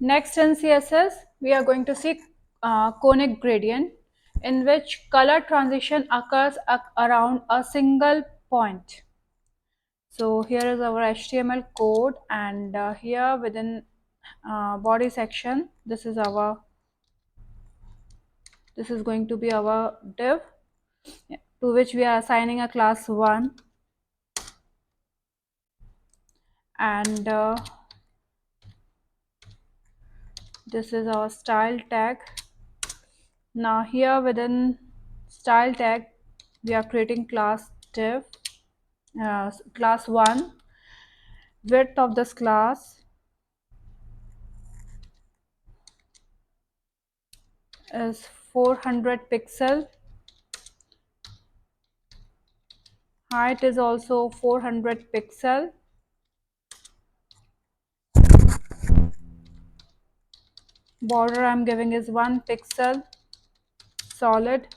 Next in CSS, we are going to see conic gradient, in which color transition occurs around a single point. So here is our HTML code, and here within body section, this is going to be our div, to which we are assigning a class 1, and this is our style tag. Now here within style tag, we are creating class div, class 1. Width of this class is 400 pixel. Height is also 400 pixel. Border I'm giving is 1 pixel. Solid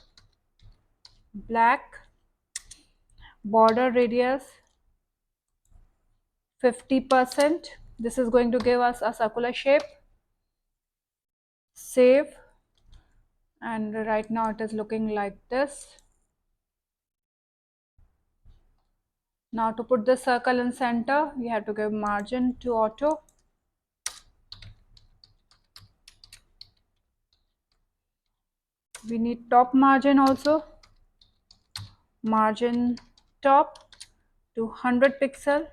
black. Border radius 50%. This is going to give us a circular shape. Save, and right now it is looking like this. Now to put the circle in center, we have to give margin to auto. We need top margin also. Margin top to 100 pixel.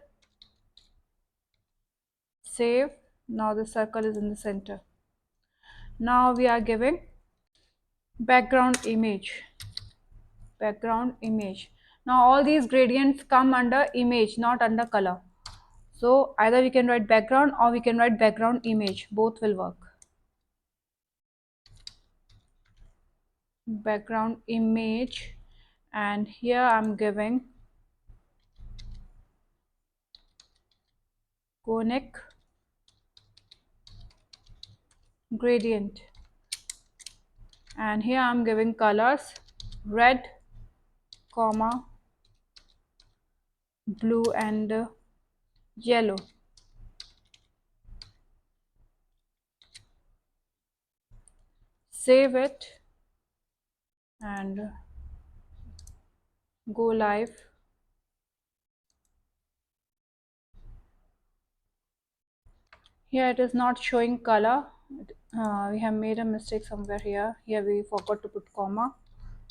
Save. Now the circle is in the center. Now we are giving background image. Now all these gradients come under image, not under color. So either we can write background or we can write background image. Both will work. Background image, and here I'm giving conic gradient, and here I'm giving colors red, comma, blue and yellow. Save it and go live. Here it is not showing color. We have made a mistake somewhere here. Here we forgot to put comma.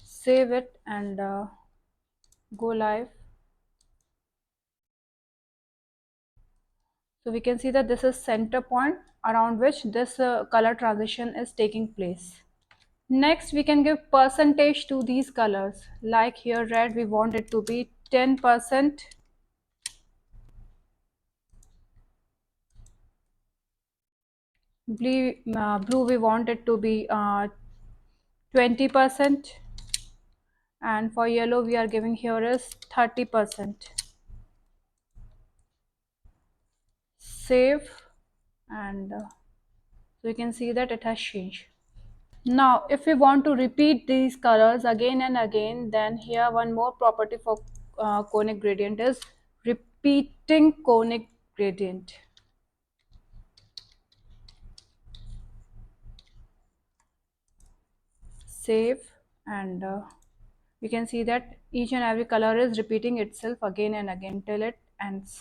Save it and go live. So we can see that this is center point around which this color transition is taking place. Next, we can give percentage to these colors. Like here, red, we want it to be 10%. Blue, we want it to be 20%. And for yellow, we are giving here is 30%. Save, and so you can see that it has changed. Now, if we want to repeat these colors again and again, then here one more property for conic gradient is repeating conic gradient. Save, and you can see that each and every color is repeating itself again and again till it ends.